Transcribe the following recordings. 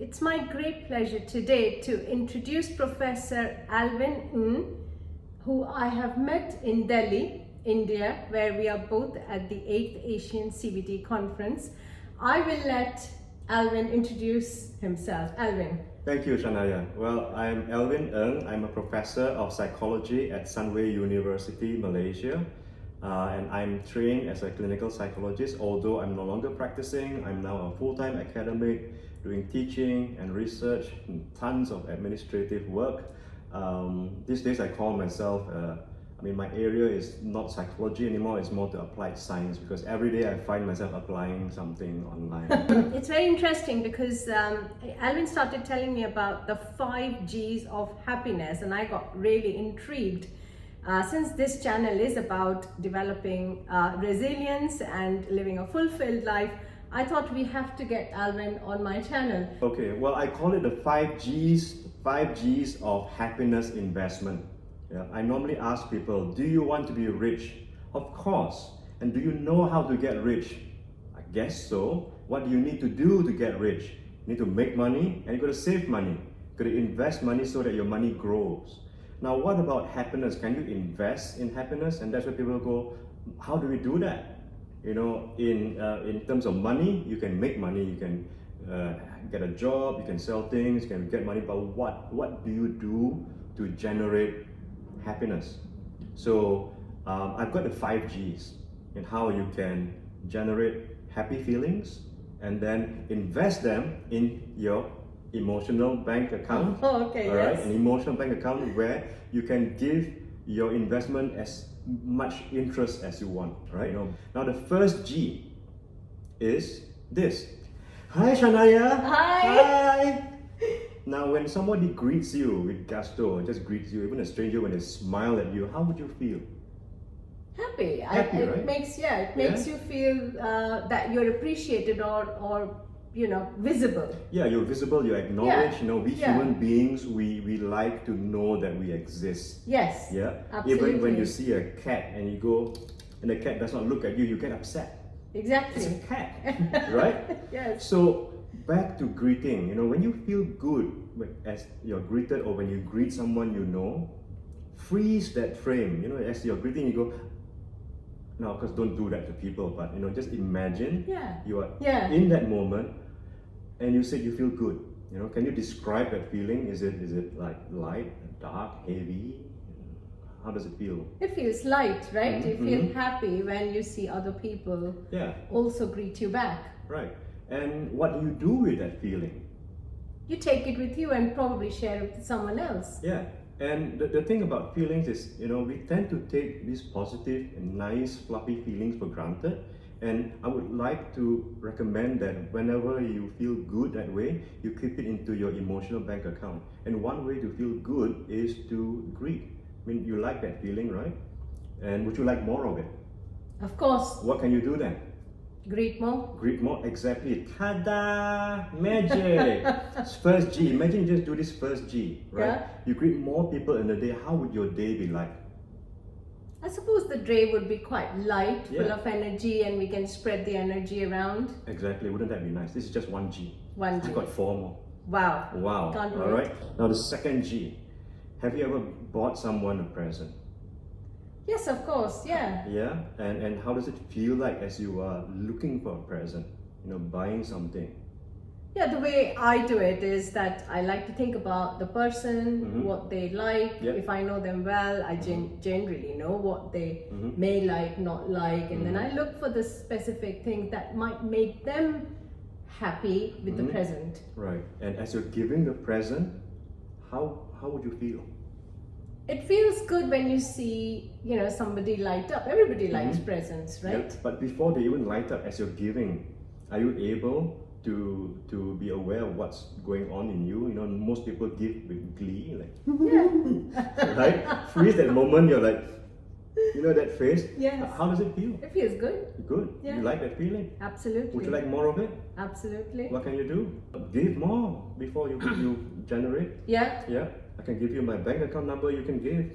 It's my great pleasure today to introduce Professor Alvin Lai, who I have met in Delhi, India, where we are both at the 8th Asian CBT conference. I will let Alvin introduce himself. Alvin. Thank you, Shania. Well, I'm Alvin Lai. I'm a professor of psychology at Sunway University, Malaysia. And I'm trained as a clinical psychologist, although I'm no longer practicing. I'm now a full-time academic doing teaching and research and tons of administrative work. These days I call myself, my area is not psychology anymore, it's more to applied science, because every day I find myself applying something online. It's very interesting because Alvin started telling me about the 5 G's of happiness, and I got really intrigued. Since this channel is about developing resilience and living a fulfilled life, I thought we have to get Alvin on my channel. Okay, well, I call it the 5 G's of happiness investment. Yeah, I normally ask people, do you want to be rich? Of course. And do you know how to get rich? I guess so. What do you need to do to get rich? You need to make money, and you got to save money. You got to invest money so that your money grows. Now, what about happiness? Can you invest in happiness? And that's where people go, how do we do that? You know, in terms of money, you can make money, you can get a job, you can sell things, you can get money, but what do you do to generate happiness? So I've got the 5 G's in how you can generate happy feelings and then invest them in your emotional bank account. Oh, okay, all right, yes. an emotional bank account where you can give your investment as much interest as you want, right? Now the first G is this. Hi, Shania. Hi. Now, when somebody greets you with gusto, just greets you, even a stranger, when they smile at you, how would you feel? Happy. Happy, it right? makes you feel that you're appreciated or visible. Yeah, you're visible, you're acknowledged. Yeah. We human beings, we like to know that we exist. Yes. Yeah. Absolutely. Even when you see a cat and you go, and the cat does not look at you, you get upset. Exactly. It's a cat, right? Yes. So back to greeting. When you feel good as you're greeted, or when you greet someone freeze that frame. As you're greeting, you go. Now, of course, don't do that to people, but just imagine you are in that moment, and you said you feel good. Can you describe that feeling? Is it like light, dark, heavy? How does it feel? It feels light, right? Mm-hmm. You feel happy when you see other people also greet you back. Right. And what do you do with that feeling? You take it with you and probably share it with someone else. Yeah. And the thing about feelings is, we tend to take these positive and nice, fluffy feelings for granted. And I would like to recommend that whenever you feel good that way, you keep it into your emotional bank account. And one way to feel good is to greet. You like that feeling, right? And would you like more of it? Of course. What can you do then? Greet more. Greet more, exactly. Ta-da! Magic! First G. Imagine you just do this first G, right? Yeah. You greet more people in a day. How would your day be like? I suppose the day would be quite light, full of energy, and we can spread the energy around. Exactly. Wouldn't that be nice? This is just 1 G. 1 G. I've got 4 more. Wow. Wow. Can't wait. All right. Now the second G. Have you ever bought someone a present? Yes, of course. Yeah. Yeah. And how does it feel like as you are looking for a present? Buying something. Yeah, the way I do it is that I like to think about the person, what they like. Yep. If I know them well, I generally know what they may like, not like, and then I look for the specific things that might make them happy with the present. Right. And as you're giving the present, how would you feel? It feels good when you see, somebody light up. Everybody likes presents, right? Yeah. But before they even light up, as you're giving, are you able to be aware of what's going on in you? Most people give with glee, like, right? Freeze that moment, you're like, that face? Yes. How does it feel? It feels good. Good. Yeah. You like that feeling? Absolutely. Would you like more of it? Absolutely. What can you do? Give more before you generate. Yeah. Yeah. I can give you my bank account number, you can give.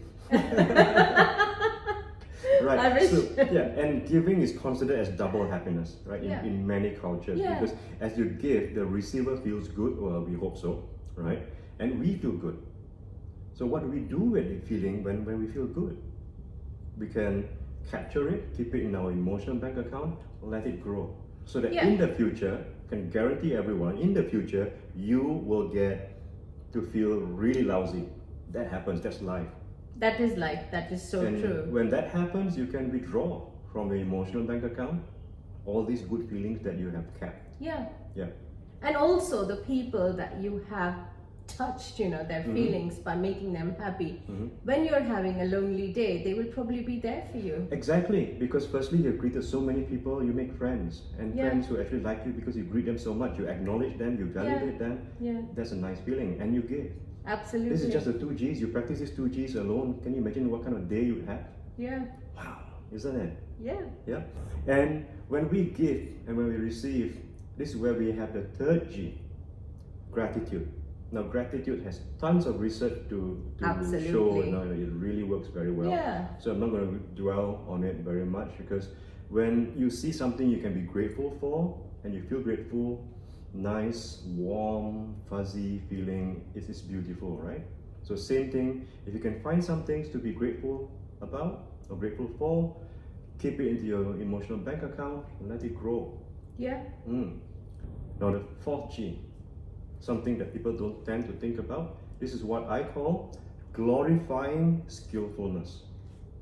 Right. I wish. So, yeah, and giving is considered as double happiness, right? Yeah. In many cultures. Yeah. Because as you give, the receiver feels good, or we hope so, right? And we feel good. So what do we do with the feeling when we feel good? We can capture it, keep it in our emotional bank account, let it grow. So that Yeah. in the future, can guarantee everyone, in the future, you will get to feel really lousy. That happens, that's life. That is life. That is so And true. when that happens, you can withdraw from the emotional bank account all these good feelings that you have kept. Yeah. Yeah. And also the people that you have touched, their Mm-hmm. feelings by making them happy. Mhm. When you're having a lonely day, they will probably be there for you. Exactly, because firstly, you've greeted so many people, you make friends, and Yeah. friends who actually like you because you greet them so much, you acknowledge them, you validate them. Yeah. That's a nice feeling, and you give. Absolutely. This is just the 2 Gs. You practice these 2 Gs alone. Can you imagine what kind of day you have? Yeah. Wow, isn't it? Yeah. Yeah. And when we give and when we receive, this is where we have the third G, gratitude. Now, gratitude has tons of research to Absolutely. show it really works very well. Yeah. So I'm not going to dwell on it very much, because when you see something you can be grateful for and you feel grateful, nice, warm, fuzzy feeling, it is beautiful, right? So same thing, if you can find some things to be grateful about or grateful for, keep it into your emotional bank account and let it grow. Yeah. Now the fourth G, something that people don't tend to think about, this is what I call glorifying skillfulness.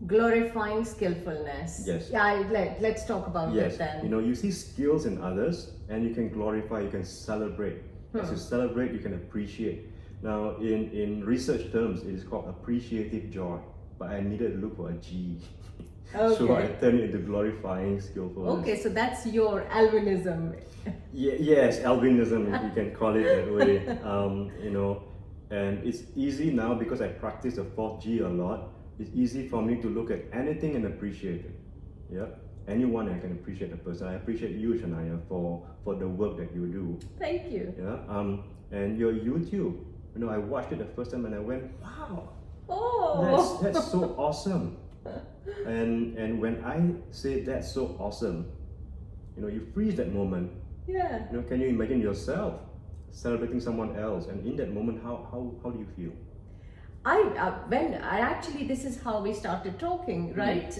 Glorifying skillfulness. Yes. Yeah, let's talk about Yes, it then. you see skills in others and you can glorify, you can celebrate. As you celebrate, you can appreciate. Now in research terms, it is called appreciative joy, but I needed to look for a G. So I Okay. turned it into glorifying skillfulness. Okay, so that's your Alvinism. Yes, albinism, if you can call it that way. And it's easy now because I practice the fourth G a lot. It's easy for me to look at anything and appreciate it. Yeah, anyone I can appreciate a person. I appreciate you, Shania, for the work that you do. Thank you. Yeah, and your YouTube. I watched it the first time and I went, wow, Oh. that's so awesome. And when I say that's so awesome, you freeze that moment. Yeah. Can you imagine yourself celebrating someone else, and in that moment, how do you feel? This is how we started talking, right?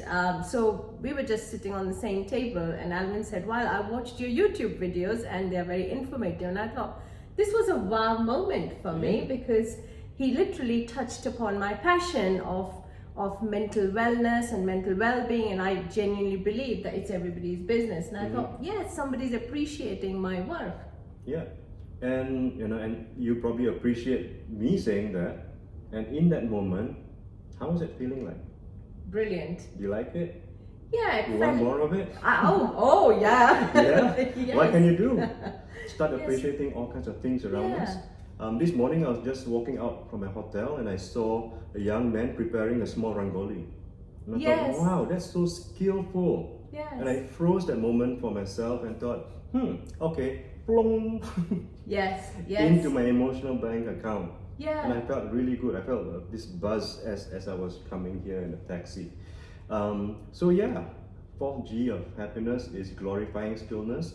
So we were just sitting on the same table, and Alvin said, "Well, I watched your YouTube videos, and they're very informative." And I thought this was a wow moment for me, because he literally touched upon my passion of mental wellness and mental well-being, and I genuinely believe that it's everybody's business. And I thought, yes, somebody's appreciating my work. Yeah, and and you probably appreciate me saying that. And in that moment, how was it feeling like? Brilliant. Do you like it? Yeah. You want more of it? Oh yeah. Yeah. Yes. What can you do? Start Yes. appreciating all kinds of things around us. This morning I was just walking out from my hotel and I saw a young man preparing a small rangoli. And I thought, wow, that's so skillful. Yes. And I froze that moment for myself and thought, okay, plong, Yes. into my emotional bank account. Yeah. And I felt really good. I felt this buzz as I was coming here in the taxi. So yeah, 4G of happiness is glorifying skillfulness.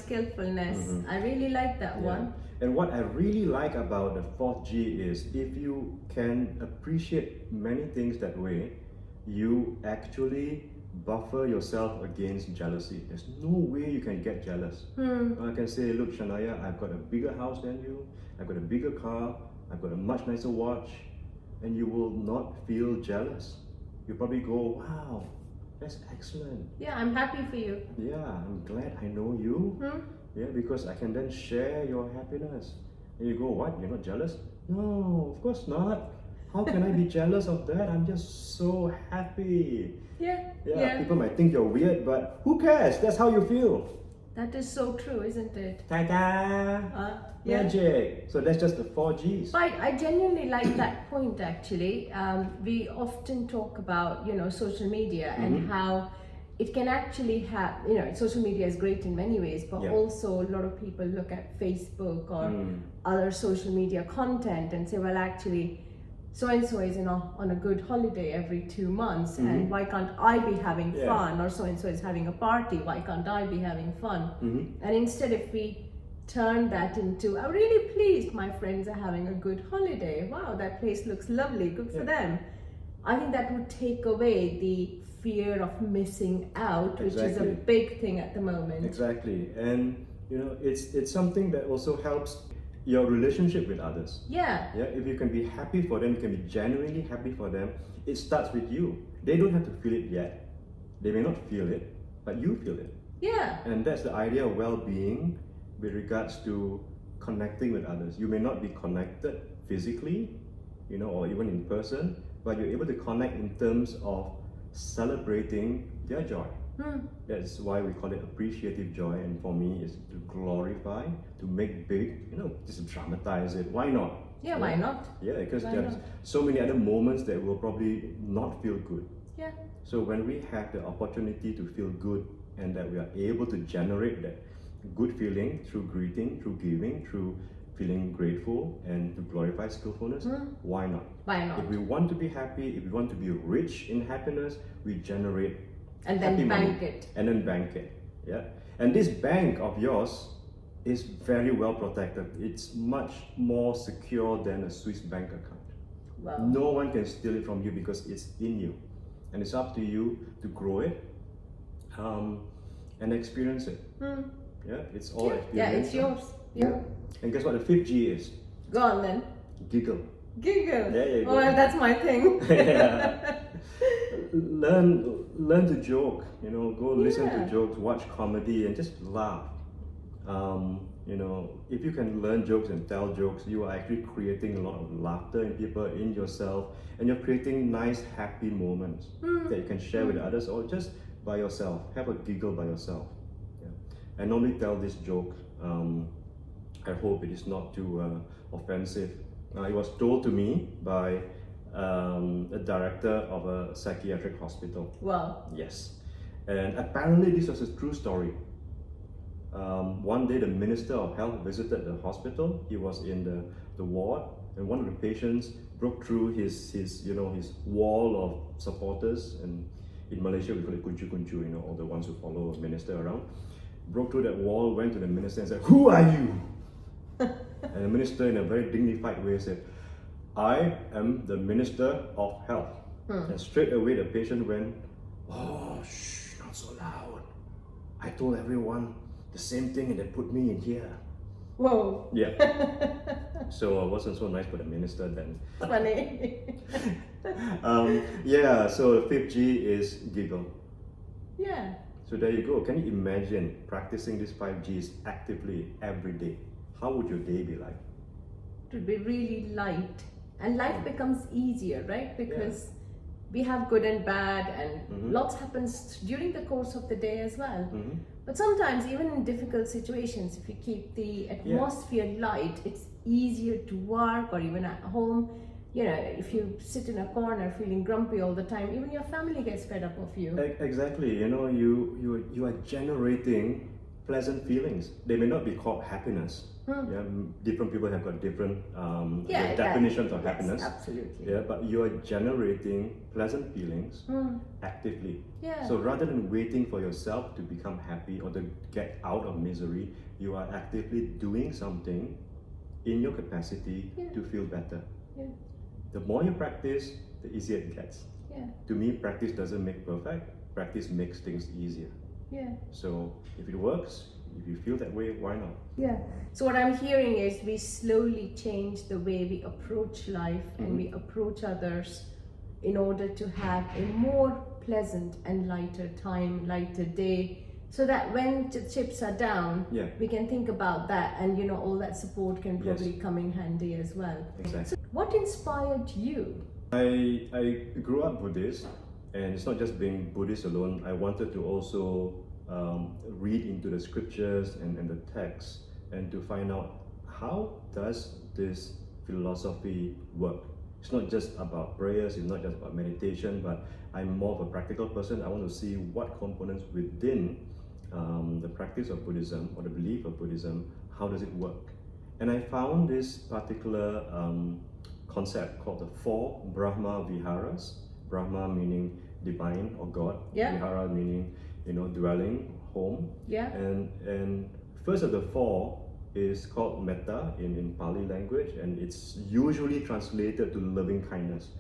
Skillfulness. I really like that one. And what I really like about the 4G is if you can appreciate many things that way, you actually buffer yourself against jealousy. There's no way you can get jealous. I can say, look, Shania, I've got a bigger house than you, I've got a bigger car, I've got a much nicer watch, and you will not feel jealous. You probably go, wow, that's excellent. Yeah, I'm happy for you. Yeah, I'm glad I know you. Yeah, because I can then share your happiness. And you go, what? You're not jealous? No, of course not. How can I be jealous of that? I'm just so happy. Yeah. People might think you're weird, but who cares? That's how you feel. That is so true, isn't it? Ta-da! Yeah. Magic. So that's just the 4Gs. But I genuinely like that point actually. We often talk about, social media and how it can actually have, social media is great in many ways, but also a lot of people look at Facebook or other social media content and say, well, actually, so and so is on a good holiday every 2 months, and why can't I be having fun? Or so and so is having a party, why can't I be having fun? And instead, if we turn that into, I'm really pleased my friends are having a good holiday, wow, that place looks lovely, good for them, I think that would take away the fear of missing out, which is a big thing at the moment. Exactly. And it's something that also helps your relationship with others. Yeah. If you can be happy for them, you can be genuinely happy for them, it starts with you. They don't have to feel it yet. They may not feel it, but you feel it. Yeah. And that's the idea of well-being with regards to connecting with others. You may not be connected physically, or even in person, but you're able to connect in terms of celebrating their joy. That's why we call it appreciative joy, and for me is to glorify, to make big, just dramatize it. Why not? Yeah, why not? Yeah, because there's so many other moments that will probably not feel good. Yeah. So when we have the opportunity to feel good, and that we are able to generate that good feeling through greeting, through giving, through feeling grateful, and to glorify skillfulness, why not? Why not? If we want to be happy, if we want to be rich in happiness, we generate and then bank it. And then bank it. Yeah. And this bank of yours is very well protected. It's much more secure than a Swiss bank account. Wow. No one can steal it from you because it's in you. And it's up to you to grow it and experience it. Yeah, it's all experience. Yeah, it's yours. Yeah. And guess what the 5th G is? Go on then. Giggle. Giggle. There you go. Oh, that's my thing. Learn to joke. Go listen to jokes, watch comedy, and just laugh. If you can learn jokes and tell jokes, you are actually creating a lot of laughter in people, in yourself, and you're creating nice, happy moments that you can share with others, or just by yourself. Have a giggle by yourself. I normally tell this joke. I hope it is not too offensive. It was told to me by a director of a psychiatric hospital. Wow. Yes. And apparently this was a true story. One day the Minister of Health visited the hospital. He was in the ward, and one of the patients broke through his wall of supporters, and in Malaysia we call it kuncu-kuncu, all the ones who follow a minister around. Broke through that wall, went to the minister and said, "Who are you?" And the minister, in a very dignified way, said, "I am the Minister of Health." And straight away the patient went, "Oh, shh, not so loud. I told everyone the same thing and they put me in here." Whoa. Yeah. So it wasn't so nice for the minister then. Funny. So the 5th G is giggle. Yeah. So there you go. Can you imagine practicing these 5 Gs actively every day? How would your day be like? It would be really light, and life becomes easier, right? Because we have good and bad, and lots happens during the course of the day as well. But sometimes, even in difficult situations, if you keep the atmosphere light, it's easier to work, or even at home. If you sit in a corner feeling grumpy all the time, even your family gets fed up of you. Exactly. You are generating pleasant feelings. They may not be called happiness. Different people have got different definitions of happiness. Absolutely. Yeah, but you are generating pleasant feelings actively. Yeah. So rather than waiting for yourself to become happy or to get out of misery, you are actively doing something in your capacity to feel better. Yeah. The more you practice, the easier it gets. Yeah. To me, practice doesn't make perfect. Practice makes things easier. Yeah. So if it works, if you feel that way, why not? Yeah. So what I'm hearing is we slowly change the way we approach life and we approach others in order to have a more pleasant and lighter time, lighter day, so that when the chips are down, we can think about that, and all that support can probably come in handy as well. Exactly. So what inspired you? I grew up Buddhist, and it's not just being Buddhist alone. I wanted to also read into the scriptures and the texts, and to find out how does this philosophy work. It's not just about prayers, it's not just about meditation, but I'm more of a practical person. I want to see what components within the practice of Buddhism, or the belief of Buddhism, how does it work. And I found this particular concept called the 4 Brahma Viharas. Brahma meaning divine or God. Yeah. Vihara meaning, dwelling, home. Yeah. And first of the 4 is called metta in Pali language, and it's usually translated to loving kindness.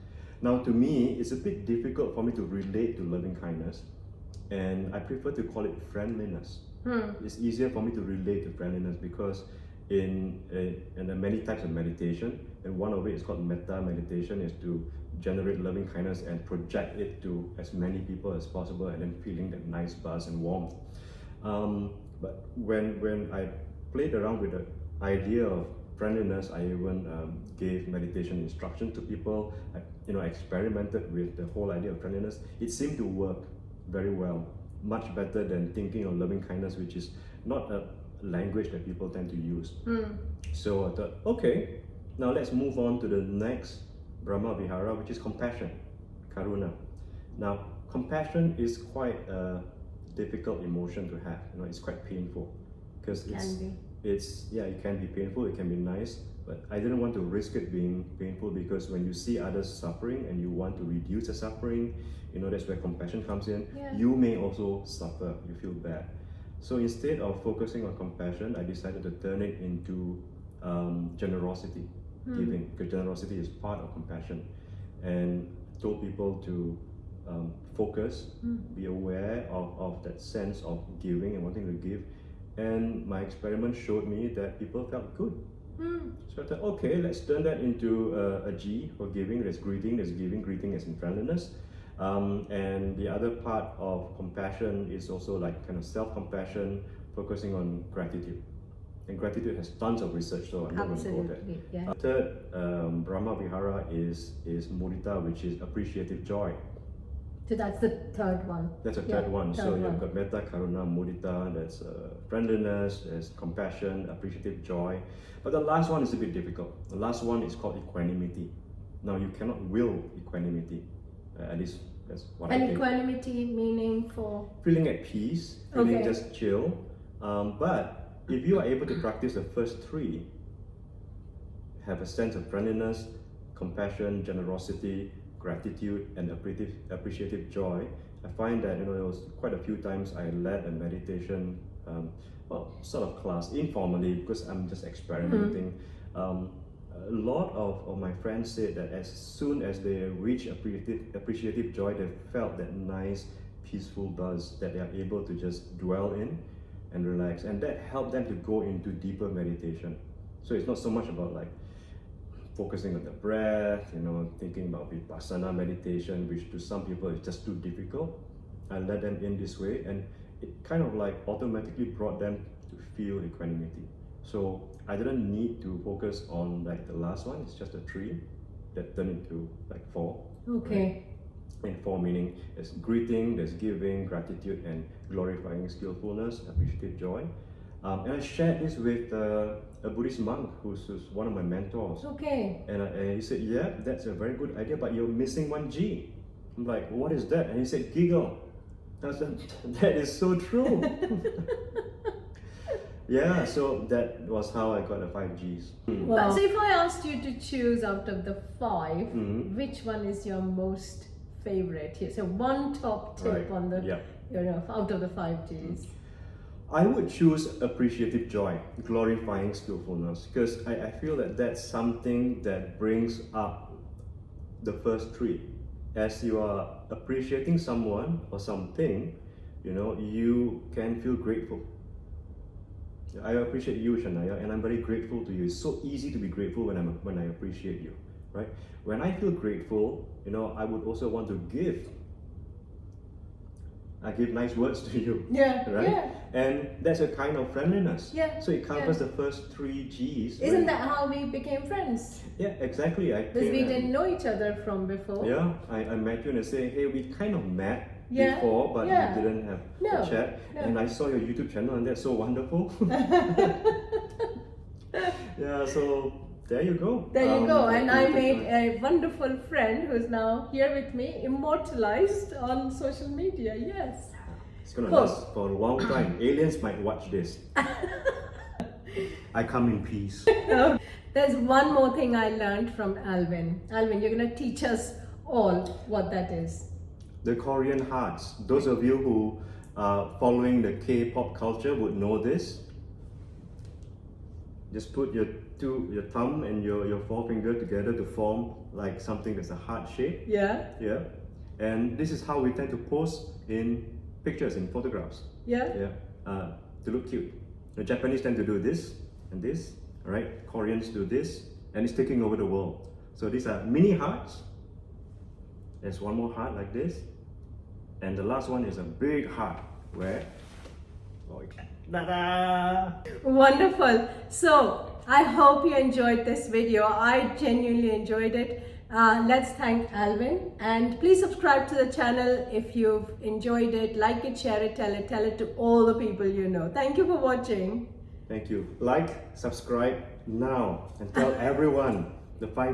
Now, to me, it's a bit difficult for me to relate to loving kindness, and I prefer to call it friendliness. It's easier for me to relate to friendliness because in there are many types of meditation, and one of it is called metta meditation, is to generate loving kindness and project it to as many people as possible, and then feeling that nice buzz and warmth. But when I played around with the idea of friendliness, I even gave meditation instruction to people. I experimented with the whole idea of friendliness. It seemed to work very well, much better than thinking of loving kindness, which is not a language that people tend to use. So I thought, okay, now let's move on to the next Brahma Vihara, which is compassion, karuna. Now, compassion is quite a difficult emotion to have. It's quite painful because it can be painful, it can be nice, but I didn't want to risk it being painful, because when you see others suffering and you want to reduce the suffering, that's where compassion comes in. Yeah. You may also suffer, you feel bad. So instead of focusing on compassion, I decided to turn it into generosity, giving, because generosity is part of compassion, and told people to focus, be aware of that sense of giving and wanting to give. And my experiment showed me that people felt good. So I thought, okay, let's turn that into a G for giving. There's greeting, there's giving, greeting as in friendliness. And the other part of compassion is also like kind of self-compassion, focusing on gratitude. And gratitude has tons of research, so I'm not going to go there. Yeah. Third Brahma Vihara is mudita, which is appreciative joy. So that's the third one. That's a third one. So you've got metta, karuna, mudita, that's friendliness, there's compassion, appreciative joy. But the last one is a bit difficult. The last one is called equanimity. Now, you cannot will equanimity, at least that's what I think. And equanimity meaning for? Feeling at peace, feeling just chill. But if you are able to practice the first 3, have a sense of friendliness, compassion, generosity, gratitude, and appreciative joy, I find that there was quite a few times I led a meditation, sort of class informally, because I'm just experimenting. A lot of my friends said that as soon as they reach appreciative joy, they felt that nice, peaceful buzz that they are able to just dwell in and relax, and that helped them to go into deeper meditation. So it's not so much about like focusing on the breath, thinking about vipassana meditation, which to some people is just too difficult. I led them in this way, and it kind of like automatically brought them to feel equanimity. So I didn't need to focus on like the last one. It's just a 3 that turned into like 4. Okay. Right? And 4 meaning there's greeting, there's giving, gratitude, and glorifying skillfulness, appreciative joy. And I shared this with a Buddhist monk who's one of my mentors. Okay. And he said, yeah, that's a very good idea, but you're missing one G. I'm like, what is that? And he said, giggle. I said, that is so true. Yeah, so that was how I got the 5 Gs. Well, so if I asked you to choose out of the 5, which one is your most favorite here? So one top tip on the, out of the 5 Gs. I would choose appreciative joy, glorifying skillfulness, because I feel that that's something that brings up the first 3. As you are appreciating someone or something, you can feel grateful. I appreciate you, Shania, and I'm very grateful to you. It's so easy to be grateful when I appreciate you, right? When I feel grateful, I would also want to give. I give nice words to you. Yeah. Right? Yeah. And that's a kind of friendliness. Yeah. So it covers the first 3 Gs. Isn't that how we became friends? Yeah, exactly. Because we didn't know each other from before. Yeah, I met you and I say, hey, we kind of met before, but we didn't have a chat. No. And I saw your YouTube channel, and that's so wonderful. Yeah, so there you go. There you go. And I made a wonderful friend who's now here with me, immortalized on social media. Yes. It's going to last for a long time. Aliens might watch this. I come in peace. There's one more thing I learned from Alvin. Alvin, you're going to teach us all what that is. The Korean hearts. Those of you who are following the K-pop culture would know this. Just put your thumb and your forefinger together to form like something that's a heart shape. Yeah. Yeah. And this is how we tend to pose in pictures, in photographs. Yeah. Yeah. To look cute. The Japanese tend to do this and this. All right. Koreans do this, and it's taking over the world. So these are mini hearts. There's one more heart like this, and the last one is a big heart where. Ta-da! Wonderful. So I hope you enjoyed this video. I genuinely enjoyed it. Let's thank Alvin, and please subscribe to the channel if you've enjoyed it. Like it, share it, tell it to all the people you know. Thank you for watching. Thank you. Like, subscribe now, and tell everyone the 5